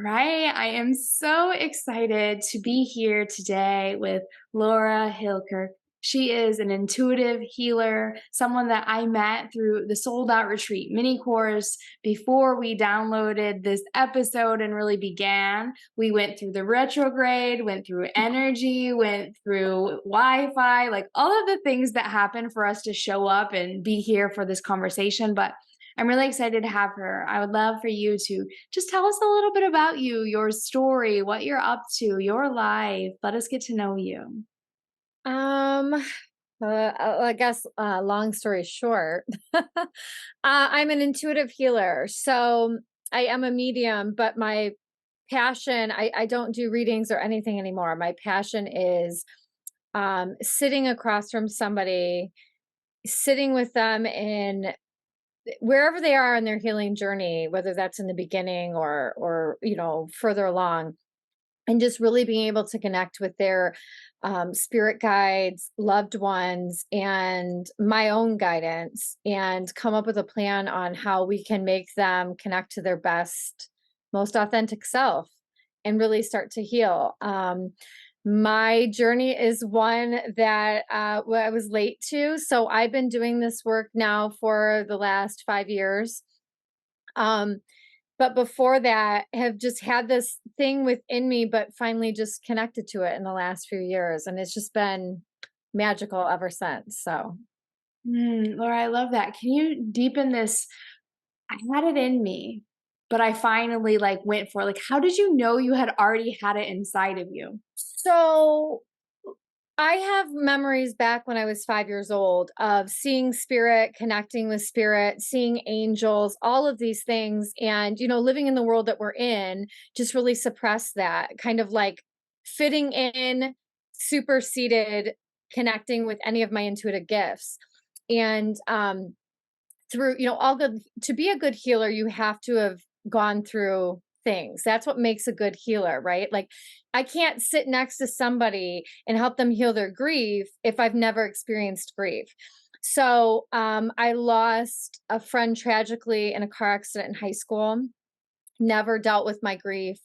right. I am so excited to be here today with Laura Hillkirk. She is an intuitive healer, someone that I met through the Sold Out Retreat mini course before we downloaded this episode and really began. We went through the retrograde, went through energy, went through Wi Fi, like all of the things that happen for us to show up and be here for this conversation. But I'm really excited to have her. I would love for you to just tell us a little bit about you, your story, what you're up to, your life. Let us get to know you. Um, I guess, long story short, I'm an intuitive healer. So I am a medium, but my passion, I don't do readings or anything anymore. My passion is sitting across from somebody, sitting with them in wherever they are in their healing journey, whether that's in the beginning or further along, and just really being able to connect with their spirit guides, loved ones, and my own guidance, and come up with a plan on how we can make them connect to their best, most authentic self and really start to heal. My journey is one that I was late to. So I've been doing this work now for the last 5 years. Um, but before that, have just had this thing within me, but finally just connected to it in the last few years. And it's just been magical ever since. So, Laura, I love that. Can you deepen this? I had it in me, but I finally like went for it. Like, how did you know you had already had it inside of you? so I have memories back when I was 5 years old of seeing spirit, connecting with spirit, seeing angels, all of these things. And, living in the world that we're in just really suppressed that kind of like fitting in, superseded connecting with any of my intuitive gifts. And through, all good to be a good healer, you have to have gone through things. That's what makes a good healer, right? Like I can't sit next to somebody and help them heal their grief if I've never experienced grief. So I lost a friend tragically in a car accident in high school. Never dealt with my grief.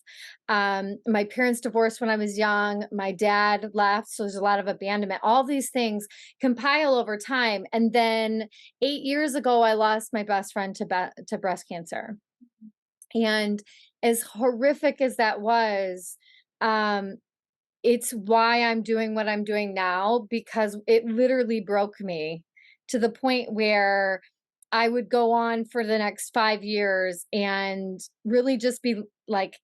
My parents divorced when I was young. My dad left, so there's a lot of abandonment. All these things compile over time. And then 8 years ago, I lost my best friend to breast cancer. And as horrific as that was, um, it's why I'm doing what I'm doing now, because it literally broke me to the point where I would go on for the next 5 years and really just be like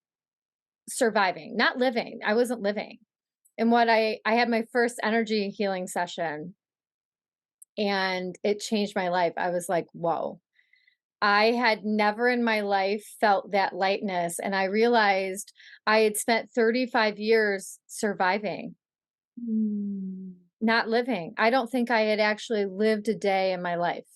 surviving, not living. I wasn't living. And I had my first energy healing session and it changed my life. I was like, whoa. I had never in my life felt that lightness. And I realized I had spent 35 years surviving, Mm. not living. I don't think I had actually lived a day in my life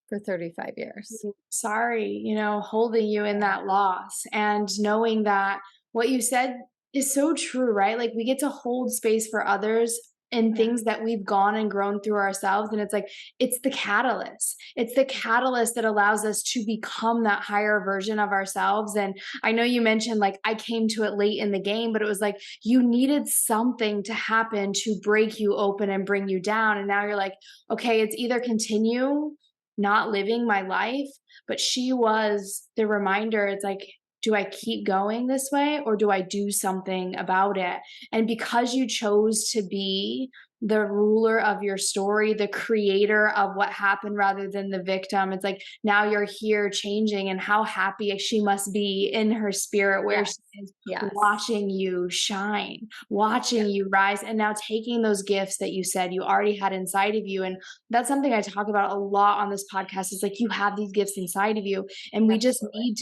for 35 years. Sorry, holding you in that loss and knowing that what you said is so true, right? Like we get to hold space for others and Yeah. things that we've gone and grown through ourselves. And it's like, it's the catalyst. It's the catalyst that allows us to become that higher version of ourselves. And I know you mentioned like I came to it late in the game, but it was like you needed something to happen to break you open and bring you down. And now you're like, okay, it's either continue not living my life, but she was the reminder. It's like, do I keep going this way or do I do something about it? And because you chose to be the ruler of your story, the creator of what happened rather than the victim, it's like now you're here changing, and how happy she must be in her spirit where she Yes. is Yes. watching you shine, Yeah. watching you rise, and now taking those gifts that you said you already had inside of you. And that's something I talk about a lot on this podcast is like you have these gifts inside of you and we just Absolutely. need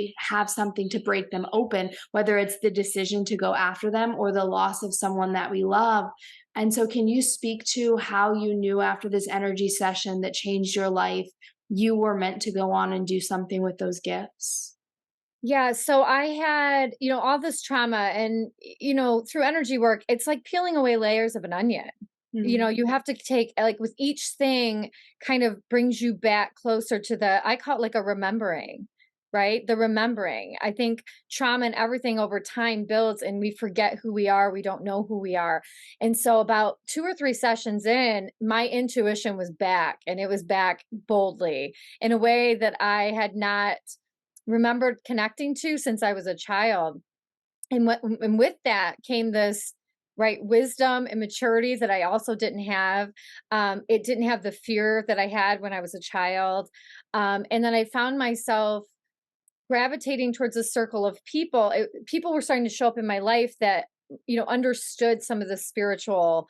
to have something to break them open, whether it's the decision to go after them or the loss of someone that we love. And so can you speak to how you knew after this energy session that changed your life you were meant to go on and do something with those gifts? Yeah, so I had, all this trauma and, through energy work, it's like peeling away layers of an onion. Mm. You have to take, like, with each thing kind of brings you back closer to I call it like a remembering. right? The remembering. I think trauma and everything over time builds and we forget who we are. We don't know who we are. And so about 2 or 3 sessions in, my intuition was back and it was back boldly in a way that I had not remembered connecting to since I was a child. And with that came this right wisdom and maturity that I also didn't have. It didn't have the fear that I had when I was a child. And then I found myself gravitating towards a circle of people. People were starting to show up in my life that, understood some of the spiritual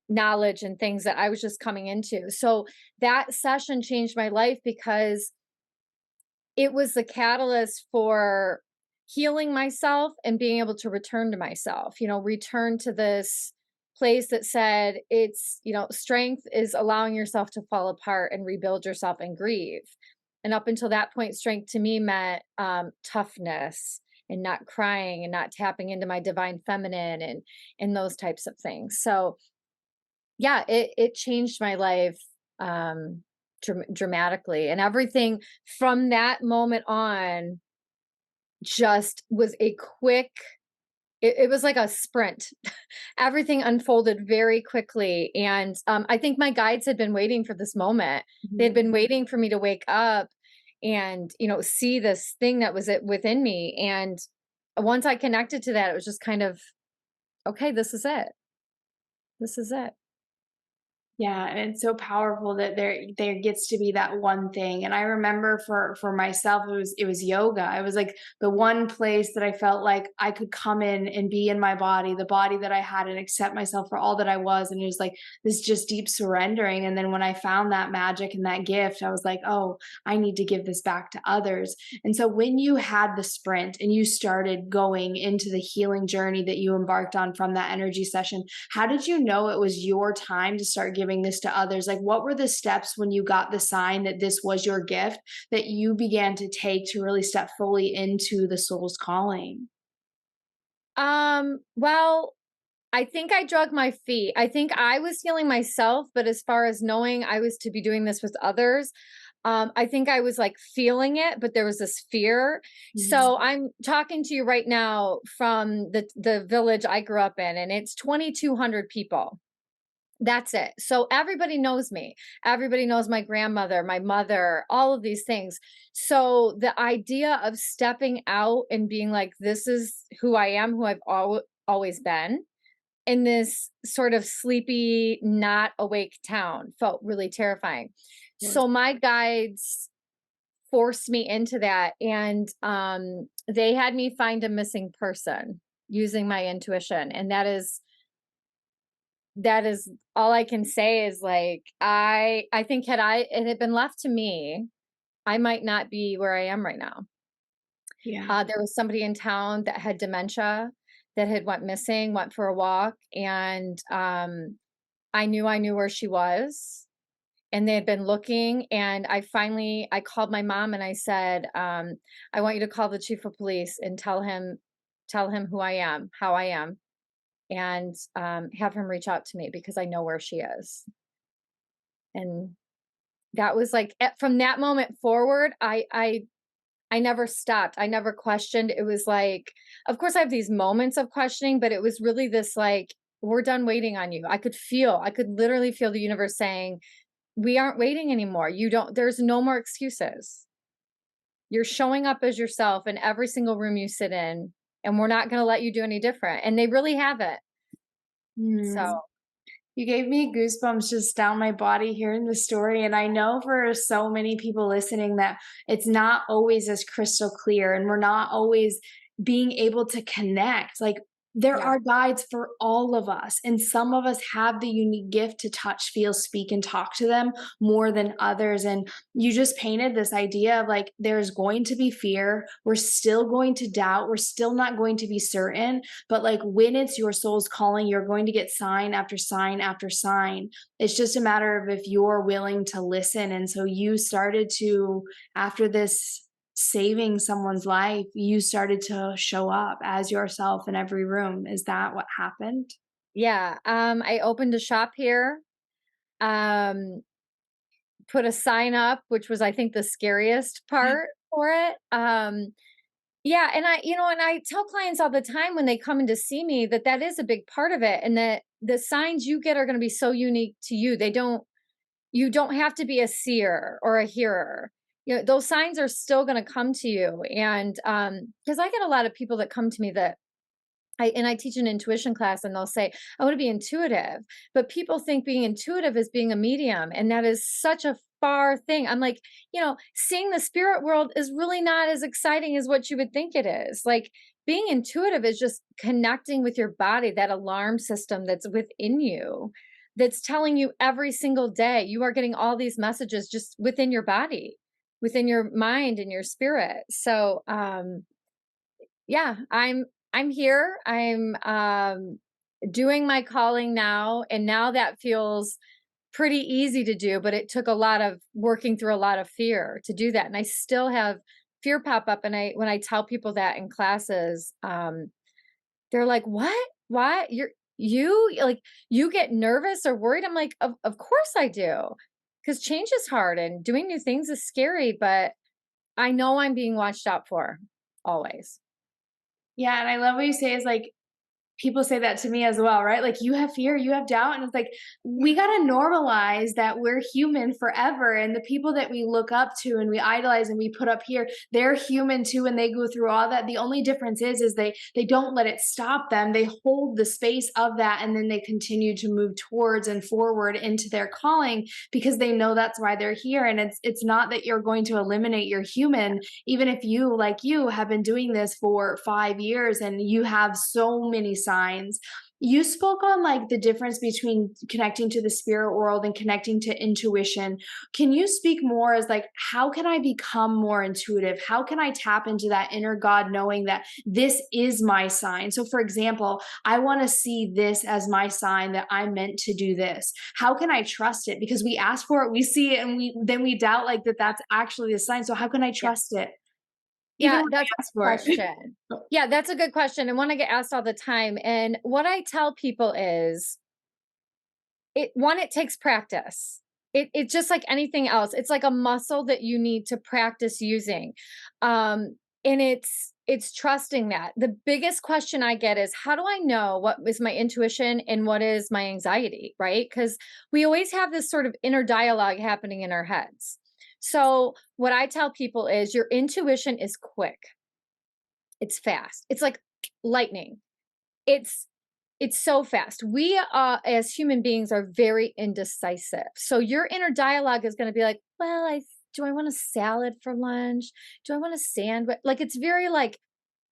knowledge and things that I was just coming into. So that session changed my life because it was the catalyst for healing myself and being able to return to myself, return to this place that said strength is allowing yourself to fall apart and rebuild yourself and grieve. And up until that point, strength to me meant toughness and not crying and not tapping into my divine feminine and those types of things. So yeah, it changed my life dramatically, and everything from that moment on just was a quick. It was like a sprint. Everything unfolded very quickly, and I think my guides had been waiting for this moment. They had Mhm. been waiting for me to wake up and see this thing that was within me. And once I connected to that, it was just kind of, okay, this is it. This is it. Yeah, and it's so powerful that there gets to be that one thing. And I remember for myself, it was yoga. It was like the one place that I felt like I could come in and be in my body, the body that I had, and accept myself for all that I was. And it was like this just deep surrendering. And then when I found that magic and that gift, I was like, oh, I need to give this back to others. And so when you had the sprint and you started going into the healing journey that you embarked on from that energy session, how did you know it was your time to start giving this to others? Like, what were the steps when you got the sign that this was your gift that you began to take to really step fully into the soul's calling? Well, I think I drug my feet. I think I was healing myself, but as far as knowing I was to be doing this with others, I think I was like feeling it, but there was this fear. Mhm. So I'm talking to you right now from the village I grew up in, and it's 2,200 people. That's it. So everybody knows me. Everybody knows my grandmother, my mother, all of these things. So the idea of stepping out and being like, this is who I am, who I've always been, in this sort of sleepy, not awake town felt really terrifying. Yes. So my guides forced me into that, and they had me find a missing person using my intuition, and that is all I can say is like I think had it had been left to me, I might not be where I am right now. Yeah. There was somebody in town that had dementia that had went missing, went for a walk, and I knew where she was, and they had been looking. And I called my mom and I said, I want you to call the chief of police and tell him who I am, how I am, and have him reach out to me because I know where she is. And that was like from that moment forward, I never stopped. I never questioned. It was like, of course, I have these moments of questioning, but it was really this like, we're done waiting on you. I could literally feel the universe saying, we aren't waiting anymore. There's no more excuses. You're showing up as yourself in every single room you sit in, and we're not going to let you do any different. And they really haven't. So, Mm. You gave me goosebumps just down my body hearing the story. And I know for so many people listening that it's not always as crystal clear and we're not always being able to connect. Like, there yeah. are guides for all of us, and some of us have the unique gift to touch, feel, speak, and talk to them more than others. And you just painted this idea of like, there's going to be fear. We're still going to doubt. We're still not going to be certain, but like when it's your soul's calling, you're going to get sign after sign after sign. It's just a matter of if you're willing to listen. And so you started to, after this saving someone's life, you started to show up as yourself in every room. Is that what happened? Yeah. I opened a shop here. Um, put a sign up, which was, I think, the scariest part. for it. Yeah, and I tell clients all the time when they come in to see me that that is a big part of it, and that the signs you get are going to be so unique to you. You don't have to be a seer or a hearer. Those signs are still going to come to you. And because I get a lot of people that come to me that I teach an intuition class, and they'll say, I want to be intuitive. But people think being intuitive is being a medium. And that is such a far thing. I'm like, seeing the spirit world is really not as exciting as what you would think it is. Like, being intuitive is just connecting with your body, that alarm system that's within you, that's telling you every single day you are getting all these messages just within your body, within your mind and your spirit. So, yeah, I'm here. I'm doing my calling now, and now that feels pretty easy to do, but it took a lot of working through a lot of fear to do that. And I still have fear pop up, and I when I tell people that in classes, they're like, "What? What? You like you get nervous or worried?" I'm like, "Of course I do." Cuz change is hard and doing new things is scary, but I know I'm being watched out for always. Yeah, and I love what you say is like people say that to me as well, right? Like, "You have fear, you have doubt," and it's like, we gotta normalize that we're human forever, and the people that we look up to and we idolize and we put up here, they're human too, and they go through all that. The only difference is they don't let it stop them. They hold the space of that, and then they continue to move towards and forward into their calling because they know that's why they're here, and it's not that you're going to eliminate your human, even if you, like you, have been doing this for 5 years and you have so many signs. You spoke on like the difference between connecting to the spirit world and connecting to intuition. Can you speak more as like how can I become more intuitive? How can I tap into that inner God knowing that this is my sign? So for example, I want to see this as my sign that I'm meant to do this. How can I trust it? Because we ask for it, we see it, and we doubt like that that's actually the sign. So how can I Yeah. trust it even Yeah, when that's I ask a for it? question. Yeah, that's a good question, and one I get asked all the time. And what I tell people is, it takes practice. It's just like anything else. It's like a muscle that you need to practice using. And it's trusting that. The biggest question I get is, how do I know what is my intuition and what is my anxiety, right? Because we always have this sort of inner dialogue happening in our heads. So what I tell people is, your intuition is quick. It's fast. It's like lightning. It's it's so fast. We, as human beings, are very indecisive. So your inner dialogue is going to be like, "Well, I do I want a salad for lunch? Do I want a sandwich?" Like, it's very like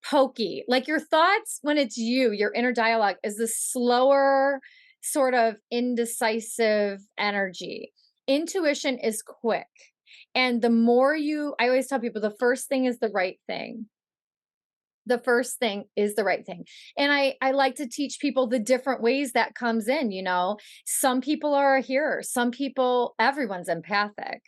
pokey. Like, your thoughts, when it's you, your inner dialogue is this slower, sort of indecisive energy. Intuition is quick, and the more you, I always tell people, the first thing is the right thing. The first thing is the right thing. And I like to teach people the different ways that comes in. Some people are a hearer, some people, everyone's empathic.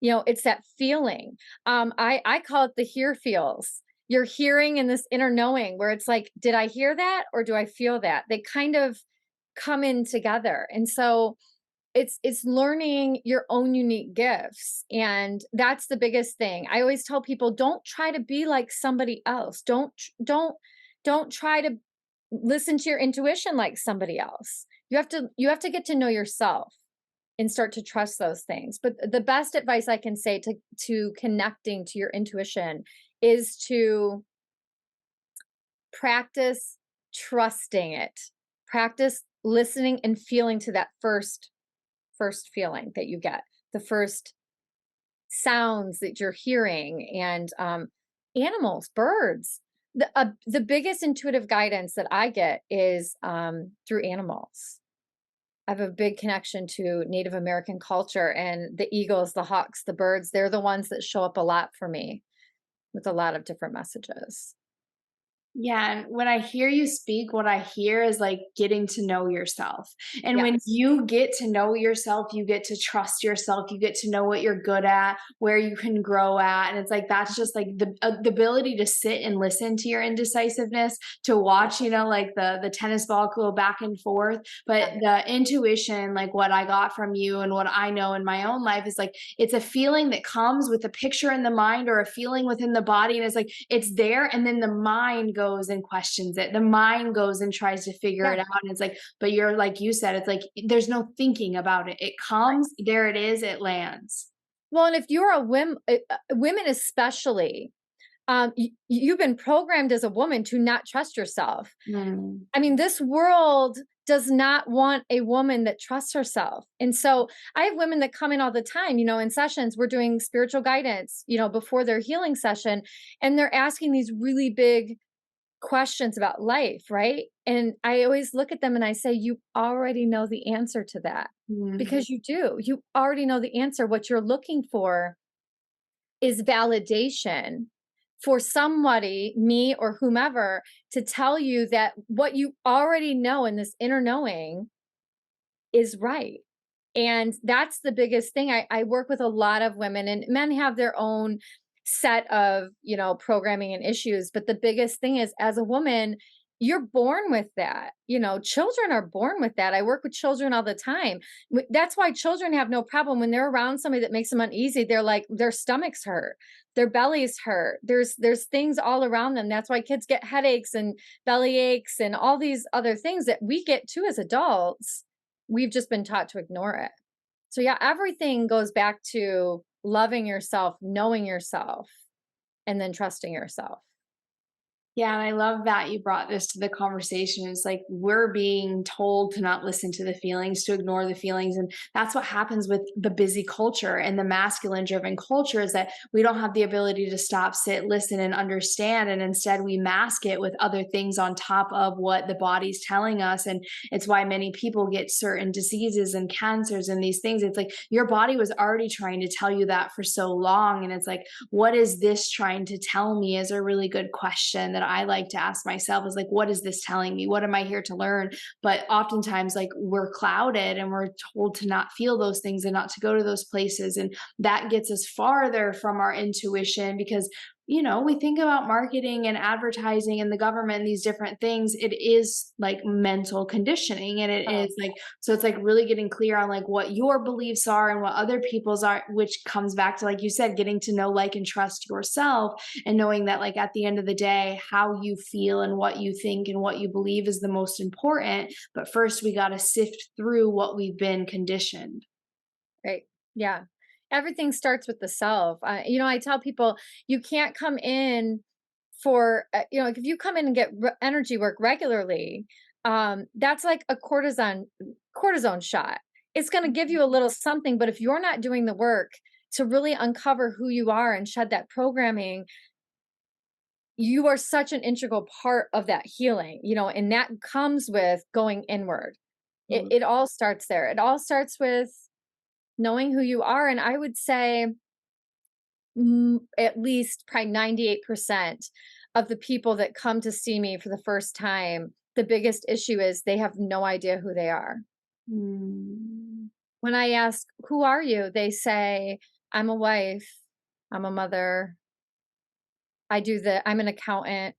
It's that feeling. I call it the hear feels. You're hearing in this inner knowing where it's like, did I hear that or do I feel that? They kind of come in together. And so it's learning your own unique gifts, and that's the biggest thing. I always tell people, don't try to be like somebody else. Don't try to listen to your intuition like somebody else. You have to get to know yourself and start to trust those things. But the best advice I can say to connecting to your intuition is to practice trusting it. Practice listening and feeling to that first feeling that you get, the first sounds that you're hearing, and animals, birds. The biggest intuitive guidance that I get is through animals. I have a big connection to Native American culture, and the eagles, the hawks, the birds, they're the ones that show up a lot for me with a lot of different messages. Yeah, and when I hear you speak, what I hear is like getting to know yourself. And when Yes. you get to know yourself, you get to trust yourself, you get to know what you're good at, where you can grow at. And it's like that's just like the ability to sit and listen to your indecisiveness, to watch, like the tennis ball go back and forth. But Yeah. the intuition, like what I got from you and what I know in my own life is like it's a feeling that comes with a picture in the mind or a feeling within the body. And it's like it's there, and then the mind goes and questions it. The mind goes and tries to figure Yeah. it out. And it's like, but you're like you said, it's like there's no thinking about it. It Right. comes, there it is, it lands. Well, and if you're a women especially, you've been programmed as a woman to not trust yourself. Mm. I mean, this world does not want a woman that trusts herself. And so I have women that come in all the time, in sessions, we're doing spiritual guidance, before their healing session, and they're asking these really big questions about life, right? And I always look at them and I say, you already know the answer to that Mm. because you do. You already know the answer. What you're looking for is validation for somebody, me or whomever, to tell you that what you already know in this inner knowing is right. And that's the biggest thing. I work with a lot of women, and men have their own set of, programming and issues. But the biggest thing is, as a woman, you're born with that. Children are born with that. I work with children all the time. That's why children have no problem when they're around somebody that makes them uneasy. They're like, their stomachs hurt, their bellies hurt. There's things all around them. That's why kids get headaches and belly aches and all these other things that we get too as adults. We've just been taught to ignore it. So yeah, everything goes back to loving yourself, knowing yourself, and then trusting yourself. Yeah, and I love that you brought this to the conversation. It's like we're being told to not listen to the feelings, to ignore the feelings. And that's what happens with the busy culture and the masculine driven culture is that we don't have the ability to stop, sit, listen, and understand. And instead, we mask it with other things on top of what the body's telling us. And it's why many people get certain diseases and cancers and these things. It's like your body was already trying to tell you that for so long. And it's like, what is this trying to tell me is a really good question that I like to ask myself is like, what is this telling me? What am I here to learn? But oftentimes, like, we're clouded and we're told to not feel those things and not to go to those places. And that gets us farther from our intuition because we think about marketing and advertising and the government and these different things. It is like mental conditioning. And it Oh, is like, so it's like really getting clear on like what your beliefs are and what other people's are, which comes back to, like you said, getting to know, like, and trust yourself and knowing that, like, at the end of the day, how you feel and what you think and what you believe is the most important. But first, we got to sift through what we've been conditioned. right. Yeah. Everything starts with the self. I tell people you can't come in for, if you come in and get energy work regularly, that's like a cortisone shot. It's going to give you a little something, but if you're not doing the work to really uncover who you are and shed that programming, you are such an integral part of that healing, and that comes with going inward. It, Mm. it all starts there. It all starts with knowing who you are. And I would say at least probably 98% of the people that come to see me for the first time, the biggest issue is they have no idea who they are. Mm. When I ask, who are you? They say, I'm a wife, I'm a mother, I'm an accountant.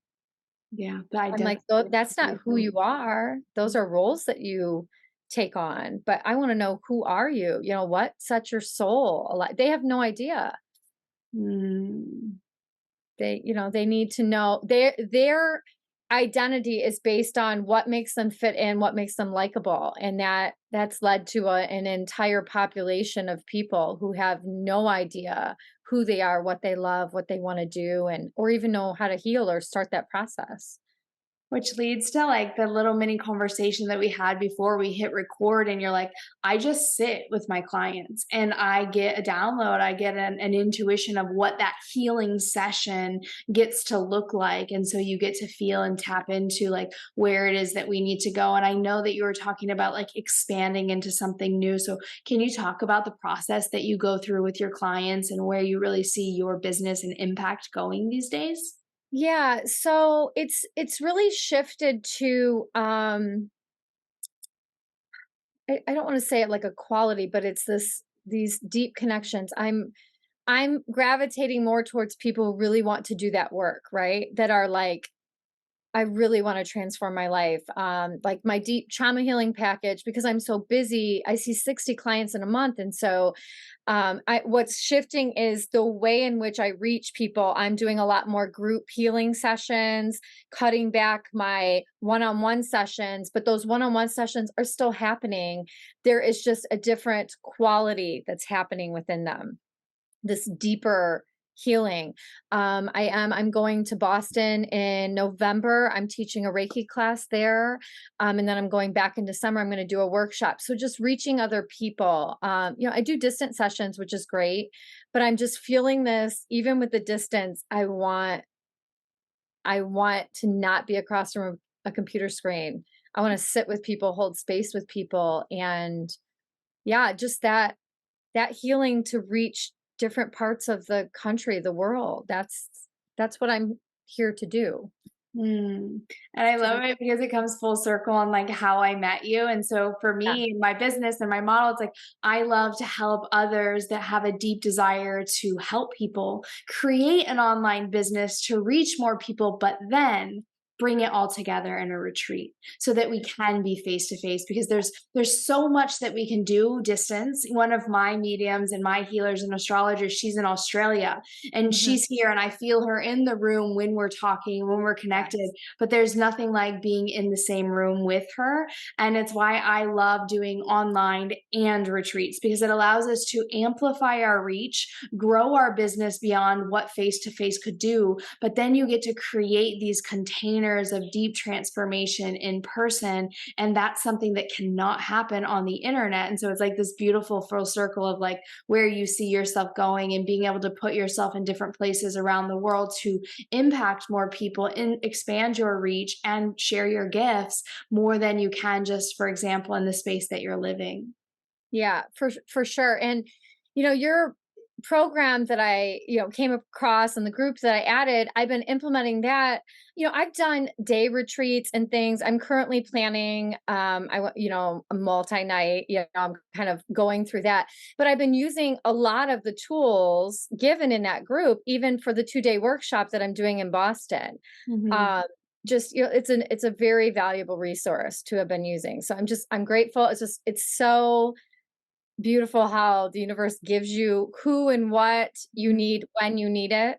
Yeah, the I'm like, identity. That's not who you are. Those are roles that you take on. But I want to know, who are you? What sets your soul alive? They have no idea. Mm. They need to know their identity is based on what makes them fit in, what makes them likable. And that's led to an entire population of people who have no idea who they are, what they love, what they want to do, and or even know how to heal or start that process. Which leads to like the little mini conversation that we had before we hit record. And you're like, I just sit with my clients and I get a download, I get an intuition of what that healing session gets to look like. And so you get to feel and tap into like where it is that we need to go. And I know that you were talking about like expanding into something new. So can you talk about the process that you go through with your clients and where you really see your business and impact going these days? Yeah, so it's really shifted to I don't want to say it like a quality, but it's these deep connections. I'm gravitating more towards people who really want to do that work, right? That are like, I really want to transform my life. Like my deep trauma healing package, because I'm so busy, I see 60 clients in a month. And so what's shifting is the way in which I reach people. I'm doing a lot more group healing sessions, cutting back my one-on-one sessions, but those one-on-one sessions are still happening. There is just a different quality that's happening within them, this deeper healing. I'm going to Boston in November. I'm teaching a Reiki class there. And then I'm going back in December. I'm going to do a workshop. So just reaching other people. I do distant sessions, which is great, but I'm just feeling this, even with the distance, I want to not be across from a computer screen. I want to sit with people, hold space with people. And yeah, just that healing to reach different parts of the country, the world. That's what I'm here to do. Mm. And I To love reach. it because it comes full circle on like how I met you. And so for Yeah. me, my business and my model, it's like I love to help others that have a deep desire to help people create an online business to reach more people, but then bring it all together in a retreat so that we can be face to face, because there's so much that we can do distance. One of my mediums and my healers and astrologers, she's in Australia and Mhm. she's here and I feel her in the room when we're talking, when we're connected, Yes. but there's nothing like being in the same room with her. And it's why I love doing online and retreats, because it allows us to amplify our reach, grow our business beyond what face to face could do, but then you get to create these containers of deep transformation in person, and that's something that cannot happen on the internet. And so it's like this beautiful full circle of like where you see yourself going and being able to put yourself in different places around the world to impact more people and expand your reach and share your gifts more than you can just, for example, in the space that you're living. Yeah, for sure. And your program that I, came across and the groups that I added, I've been implementing that. I've done day retreats and things. I'm currently planning a multi-night, I'm kind of going through that. But I've been using a lot of the tools given in that group, even for the 2-day workshop that I'm doing in Boston. Mhm. Um just it's a very valuable resource to have been using. So I'm grateful. It's so beautiful how the universe gives you who and what you need when you need it.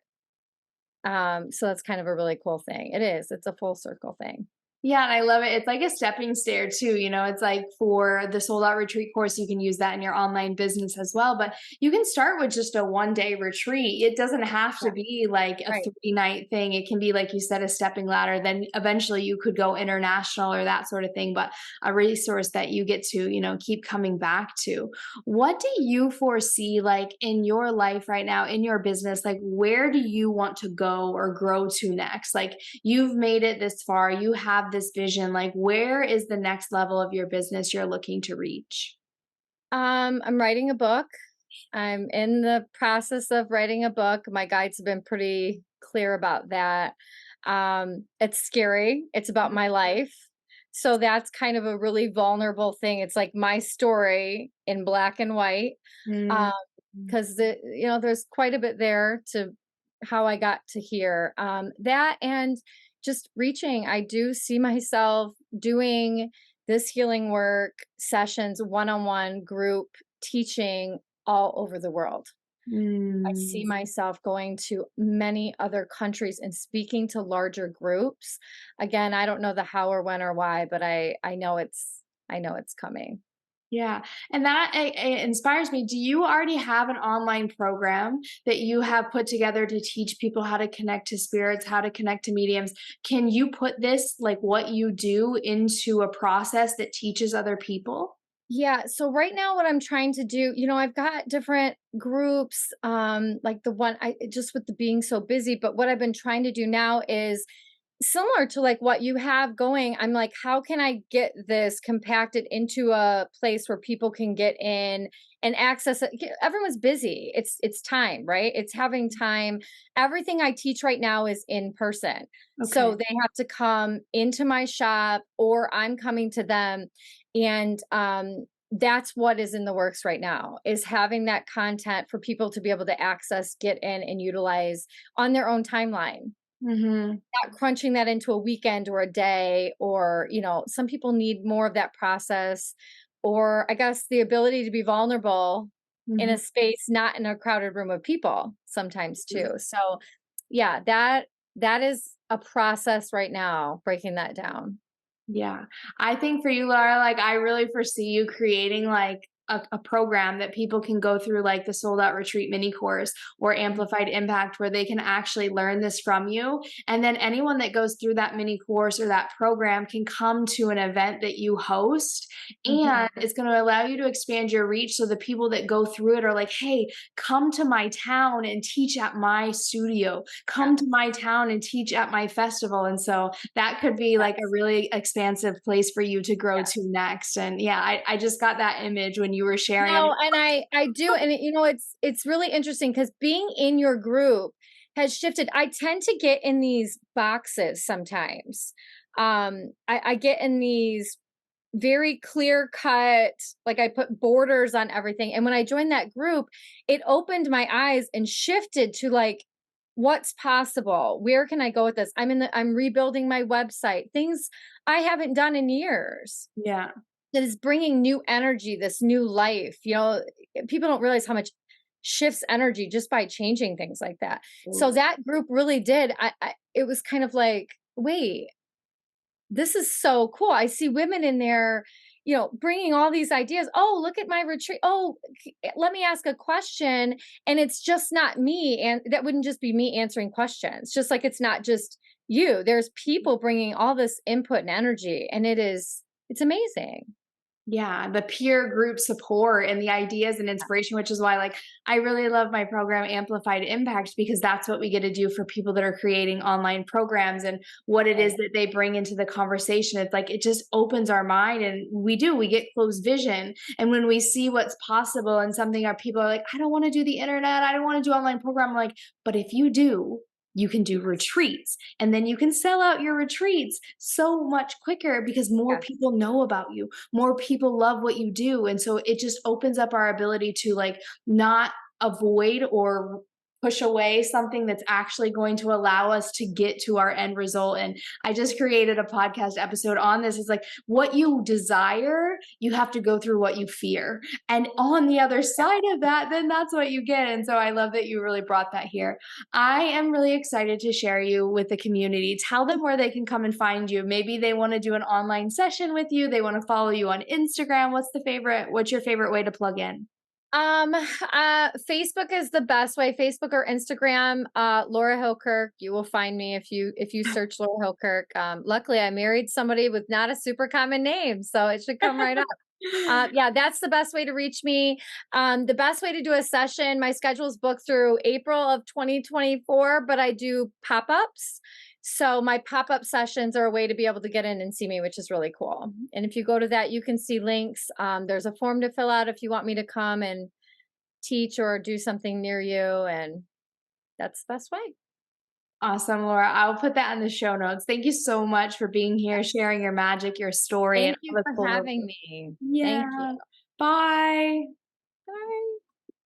So that's kind of a really cool thing. It is. It's a full circle thing. Yeah, and I love it. It's like a stepping stair too, it's like for the sold out retreat course, you can use that in your online business as well, but you can start with just a one-day retreat. It doesn't have to Yeah, be like a right. 3-night thing. It can be, like you said, a stepping ladder. Then eventually you could go international or that sort of thing, but a resource that you get to, keep coming back to. What do you foresee like in your life right now, in your business? Like where do you want to go or grow to next? Like you've made it this far, you have this vision, like where is the next level of your business you're looking to reach? I'm writing a book. I'm in the process of writing a book. My guides have been pretty clear about that. It's scary. It's about my life. So that's kind of a really vulnerable thing. It's like my story in black and white. Mm. Um, because there's quite a bit there to how I got to here. That and just reaching. I do see myself doing this healing work sessions, one-on-one group teaching all over the world. I Mm. see myself going to many other countries and speaking to larger groups. Again, I don't know the how or when or why, but I know it's coming. Yeah, and that inspires me. Do you already have an online program that you have put together to teach people how to connect to spirits, how to connect to mediums? Can you put this, like what you do, into a process that teaches other people? Yeah, so right now what I'm trying to do, I've got different groups, like the one I just with the being so busy, but what I've been trying to do now is similar to like what you have going, I'm like, how can I get this compacted into a place where people can get in and access it? Everyone's busy. It's time, right? It's having time. Everything I teach right now is in person. Okay. So they have to come into my shop or I'm coming to them. And that's what is in the works right now, is having that content for people to be able to access, get in and utilize on their own timeline, Mhm. not crunching that into a weekend or a day, or some people need more of that process, or I guess the ability to be vulnerable in a Mhm. space, not in a crowded room of people sometimes too. So yeah, that is a process right now, breaking that down. Yeah. I think for you, Laura, like I really foresee you creating like a program that people can go through, like the sold out retreat mini course or Mhm. amplified impact, where they can actually learn this from you. And then anyone that goes through that mini course or that program can come to an event that you host. Mhm. And it's going to allow you to expand your reach. So the people that go through it are like, hey, come to my town and teach at my studio, come to my town and teach at my festival. And so that could be like a Yes. really expansive place for you to grow to Yes. next. And yeah, I just got that image when you were sharing. I'm No, and I do, and it's really interesting because being in your group has shifted. I tend to get in these boxes sometimes. I get in these very clear cut, like I put borders on everything. And when I joined that group, it opened my eyes and shifted to like, what's possible? Where can I go with this? I'm rebuilding my website, things I haven't done in years, yeah. that is bringing new energy, this new life. People don't realize how much shifts energy just by changing things like that. So that group really did. It was kind of like, wait, this is so cool. I see women in there, bringing all these ideas. Oh, look at my retreat. Oh, let me ask a question. And it's just not me. And that wouldn't just be me answering questions, just like it's not just you. There's people bringing all this input and energy. And it's amazing. Yeah, the peer group support and the ideas and inspiration, which is why, like, I really love my program Amplified Impact, because that's what we get to do for people that are creating online programs and what it is Right. that they bring into the conversation. It's like it just opens our mind, and we get closed vision. And when we see what's possible and something, our people are like, I don't want to do the internet, I don't want to do online program. I'm like, but if you do, you can do retreats, and then you can sell out your retreats so much quicker because more Yes. people know about you, more people love what you do. And so it just opens up our ability to like not avoid or push away something that's actually going to allow us to get to our end result. And I just created a podcast episode on this. It's like what you desire, you have to go through what you fear. And on the other side of that, then that's what you get. And so I love that you really brought that here. I am really excited to share you with the community. Tell them where they can come and find you. Maybe they want to do an online session with you. They want to follow you on Instagram. What's your favorite way to plug in? Facebook is the best way. Facebook or Instagram, Laura Hillkirk. You will find me if you search Laura Hillkirk. Luckily I married somebody with not a super common name, so it should come right up. Yeah, that's the best way to reach me. The best way to do a session, my schedule is booked through April of 2024, but I do pop-ups. So my pop-up sessions are a way to be able to get in and see me, which is really cool. And if you go to that, you can see links. There's a form to fill out if you want me to come and teach or do something near you. And that's the best way. Awesome, Laura. I'll put that in the show notes. Thank you so much for being here, sharing your magic, your story, and Thank you all the for cool. having me. Yeah. Thank you. Bye. Bye.